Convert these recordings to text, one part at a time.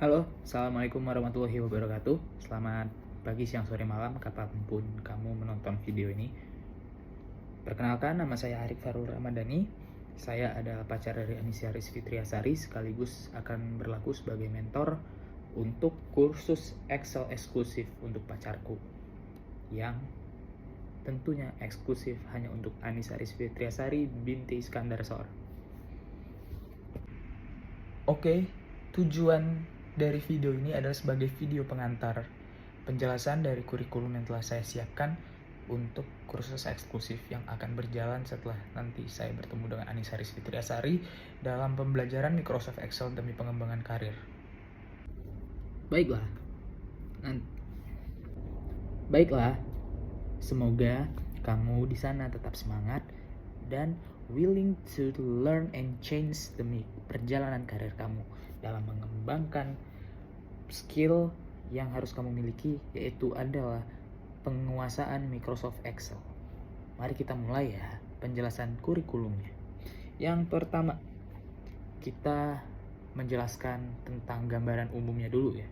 Halo, Assalamualaikum warahmatullahi wabarakatuh. Selamat pagi, siang, sore, malam, kapanpun kamu menonton video ini. Perkenalkan, nama saya Arif Farul Ramadhani. Saya adalah pacar dari Anisia Rizky Triasari, sekaligus akan berlaku sebagai mentor untuk kursus Excel eksklusif untuk pacarku. Yang tentunya eksklusif hanya untuk Anisia Rizky Triasari binti Iskandar Sor. Oke, tujuan dari video ini adalah sebagai video pengantar penjelasan dari kurikulum yang telah saya siapkan untuk kursus eksklusif yang akan berjalan setelah nanti saya bertemu dengan Anissa Rizky Triasari dalam pembelajaran Microsoft Excel demi pengembangan karir. Baiklah, semoga kamu di sana tetap semangat dan willing to learn and change demi perjalanan karir kamu dalam mengembangkan skill yang harus kamu miliki, yaitu adalah penguasaan Microsoft Excel. Mari kita mulai ya penjelasan kurikulumnya. Yang pertama, kita menjelaskan tentang gambaran umumnya dulu ya.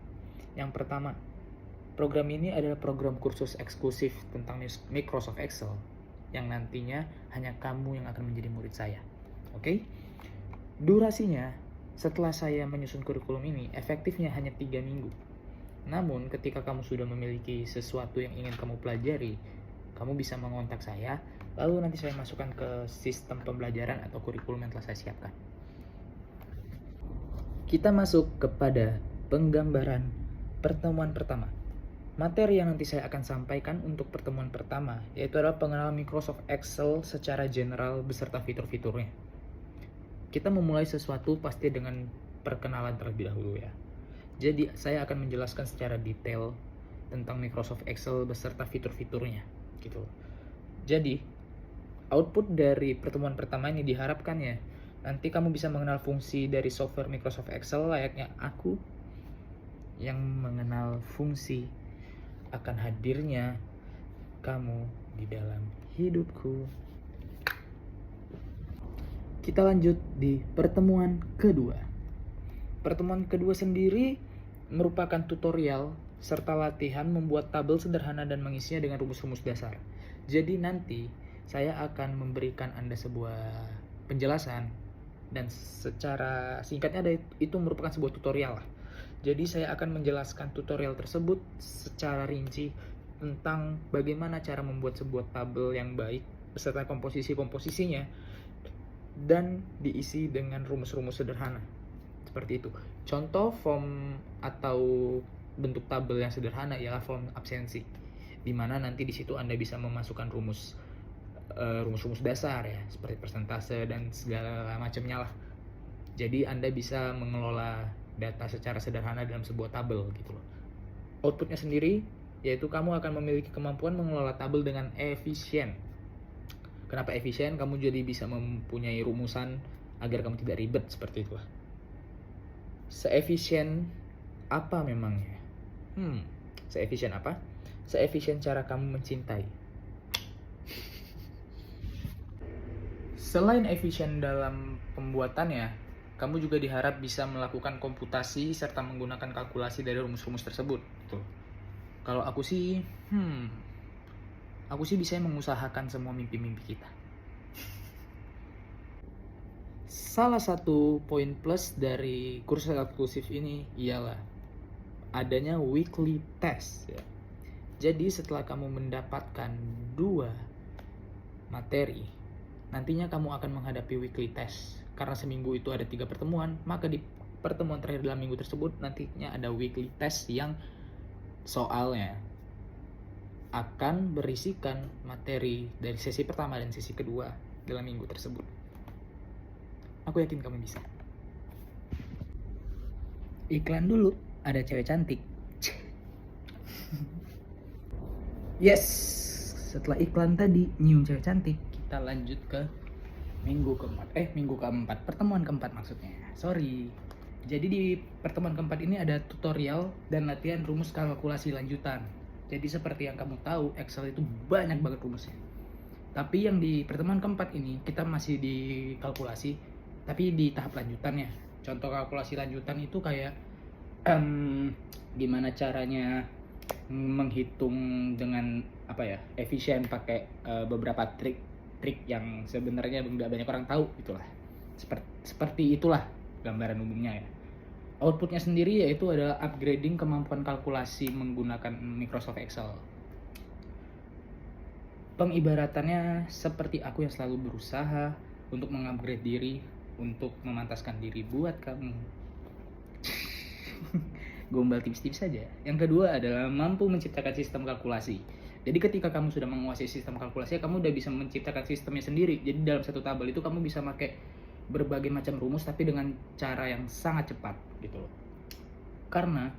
Yang pertama, program ini adalah program kursus eksklusif tentang Microsoft Excel yang nantinya hanya kamu yang akan menjadi murid saya. Oke? Durasinya, setelah saya menyusun kurikulum ini, efektifnya hanya 3 minggu. Namun, ketika kamu sudah memiliki sesuatu yang ingin kamu pelajari, kamu bisa mengontak saya, lalu nanti saya masukkan ke sistem pembelajaran atau kurikulum yang telah saya siapkan. Kita masuk kepada penggambaran pertemuan pertama. Materi yang nanti saya akan sampaikan untuk pertemuan pertama, yaitu adalah pengenalan Microsoft Excel secara general beserta fitur-fiturnya. Kita memulai sesuatu pasti dengan perkenalan terlebih dahulu ya. Jadi saya akan menjelaskan secara detail tentang Microsoft Excel beserta fitur-fiturnya gitu. Jadi output dari pertemuan pertama ini diharapkan ya, nanti kamu bisa mengenal fungsi dari software Microsoft Excel layaknya aku yang mengenal fungsi akan hadirnya kamu di dalam hidupku. Kita lanjut di pertemuan kedua. Pertemuan kedua sendiri merupakan tutorial serta latihan membuat tabel sederhana dan mengisinya dengan rumus-rumus dasar. Jadi nanti saya akan memberikan Anda sebuah penjelasan dan secara singkatnya itu merupakan sebuah tutorial lah. Jadi saya akan menjelaskan tutorial tersebut secara rinci tentang bagaimana cara membuat sebuah tabel yang baik beserta komposisi-komposisinya dan diisi dengan rumus-rumus sederhana. Seperti itu. Contoh form atau bentuk tabel yang sederhana ialah form absensi, di mana nanti di situ Anda bisa memasukkan rumus-rumus dasar ya, seperti persentase dan segala macamnya lah. Jadi Anda bisa mengelola data secara sederhana dalam sebuah tabel gitu loh. Outputnya sendiri yaitu kamu akan memiliki kemampuan mengelola tabel dengan efisien. Kenapa efisien? Kamu jadi bisa mempunyai rumusan agar kamu tidak ribet seperti itulah. Seefisien apa memangnya? Seefisien apa? Seefisien cara kamu mencintai. Selain efisien dalam pembuatannya, kamu juga diharap bisa melakukan komputasi serta menggunakan kalkulasi dari rumus-rumus tersebut. Tuh. Kalau aku sih bisa mengusahakan semua mimpi-mimpi kita. Salah satu poin plus dari kursus eksklusif ini ialah adanya weekly test ya. Jadi setelah kamu mendapatkan 2 materi, nantinya kamu akan menghadapi weekly test. Karena seminggu itu ada 3 pertemuan, maka di pertemuan terakhir dalam minggu tersebut nantinya ada weekly test yang soalnya akan berisikan materi dari sesi pertama dan sesi kedua dalam minggu tersebut. Aku yakin kamu bisa. Iklan dulu, ada cewek cantik. Yes, setelah iklan tadi nyium cewek cantik, kita lanjut ke minggu keempat, pertemuan keempat maksudnya. Sorry. Jadi di pertemuan keempat ini ada tutorial dan latihan rumus kalkulasi lanjutan. Jadi seperti yang kamu tahu, Excel itu banyak banget rumusnya. Tapi yang di pertemuan keempat ini, kita masih di kalkulasi, tapi di tahap lanjutannya. Contoh kalkulasi lanjutan itu kayak Gimana caranya menghitung dengan efisien pakai beberapa trik yang sebenarnya nggak banyak orang tahu, itulah. Seperti itulah gambaran umumnya ya. Outputnya sendiri yaitu adalah upgrading kemampuan kalkulasi menggunakan Microsoft Excel. Pengibaratannya seperti aku yang selalu berusaha untuk mengupgrade diri, untuk memantaskan diri buat kamu. Gombal tipis-tipis saja. Yang kedua adalah mampu menciptakan sistem kalkulasi. Jadi ketika kamu sudah menguasai sistem kalkulasi, kamu udah bisa menciptakan sistemnya sendiri. Jadi dalam satu tabel itu kamu bisa pakai berbagai macam rumus tapi dengan cara yang sangat cepat gitu loh. Karena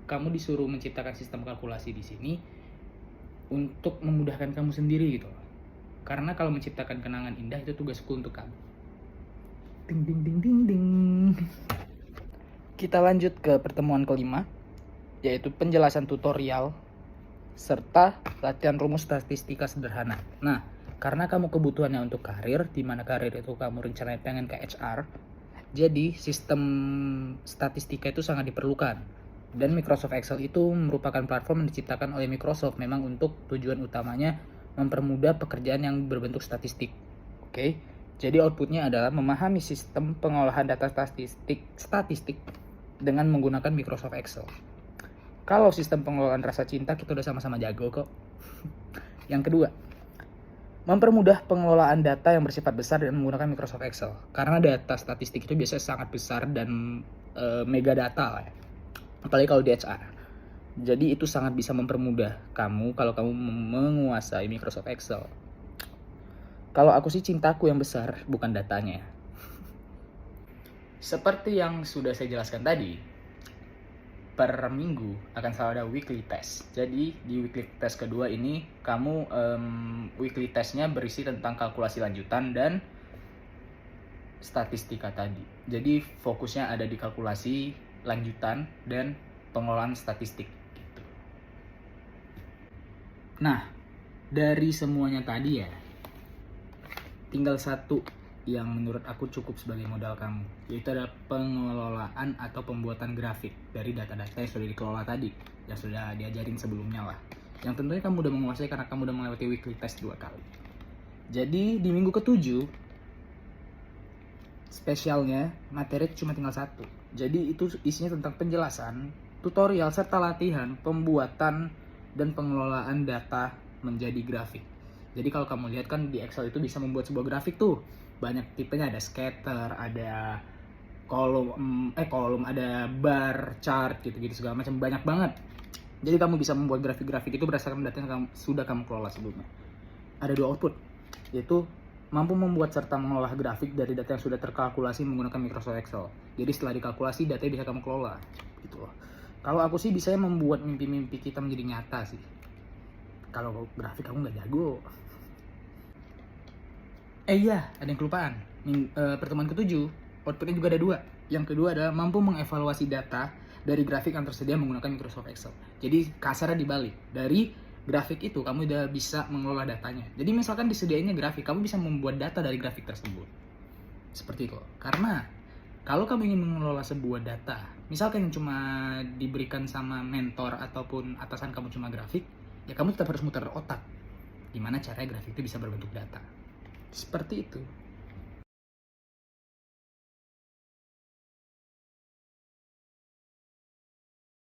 kamu disuruh menciptakan sistem kalkulasi di sini untuk memudahkan kamu sendiri gitu loh. Karena kalau menciptakan kenangan indah itu tugasku untuk kamu. Ding ding ding ding ding. Kita lanjut ke pertemuan kelima, yaitu penjelasan tutorial serta latihan rumus statistika sederhana. Nah, karena kamu kebutuhannya untuk karir, di mana karir itu kamu rencananya pengen ke HR, jadi sistem statistika itu sangat diperlukan. Dan Microsoft Excel itu merupakan platform yang diciptakan oleh Microsoft memang untuk tujuan utamanya mempermudah pekerjaan yang berbentuk statistik. Oke, jadi outputnya adalah memahami sistem pengolahan data statistik dengan menggunakan Microsoft Excel. Kalau sistem pengelolaan rasa cinta kita udah sama-sama jago kok. Yang kedua, mempermudah pengelolaan data yang bersifat besar dan menggunakan Microsoft Excel. Karena data statistik itu biasanya sangat besar dan mega data lah ya. Apalagi kalau di HR. Jadi itu sangat bisa mempermudah kamu kalau kamu menguasai Microsoft Excel. Kalau aku sih cintaku yang besar, bukan datanya. Seperti yang sudah saya jelaskan tadi, per minggu akan selalu ada weekly test. Jadi di weekly test kedua ini kamu weekly testnya berisi tentang kalkulasi lanjutan dan statistika tadi. Jadi fokusnya ada di kalkulasi lanjutan dan pengelolaan statistik gitu. Nah, dari semuanya tadi ya, tinggal satu yang menurut aku cukup sebagai modal kamu, yaitu adalah pengelolaan atau pembuatan grafik dari data-data yang sudah dikelola tadi, yang sudah diajarin sebelumnya lah. Yang tentunya kamu udah menguasai karena kamu udah melewati weekly test 2 kali. Jadi di minggu ke-7 spesialnya materi cuma tinggal 1. Jadi itu isinya tentang penjelasan, tutorial serta latihan pembuatan dan pengelolaan data menjadi grafik. Jadi kalau kamu lihat kan di Excel itu bisa membuat sebuah grafik tuh. Banyak tipenya, ada scatter, ada kolom, ada bar, chart, gitu-gitu segala macam, banyak banget. Jadi kamu bisa membuat grafik-grafik itu berdasarkan data yang sudah kamu kelola sebelumnya. Ada 2 output, yaitu mampu membuat serta mengolah grafik dari data yang sudah terkalkulasi menggunakan Microsoft Excel. Jadi setelah dikalkulasi, datanya bisa kamu kelola, gitu loh. Kalau aku sih bisa membuat mimpi-mimpi kita menjadi nyata sih. Kalau grafik aku nggak jago. Iya, ada yang kelupaan. Pertemuan ke-7, outputnya juga ada 2. Yang kedua adalah mampu mengevaluasi data dari grafik yang tersedia menggunakan Microsoft Excel. Jadi kasarnya dibalik. Dari grafik itu kamu udah bisa mengelola datanya. Jadi misalkan disediainnya grafik, kamu bisa membuat data dari grafik tersebut. Seperti itu. Karena kalau kamu ingin mengelola sebuah data, misalkan yang cuma diberikan sama mentor ataupun atasan kamu cuma grafik, ya kamu tetap harus muter otak. Gimana caranya grafik itu bisa berbentuk data. Seperti itu.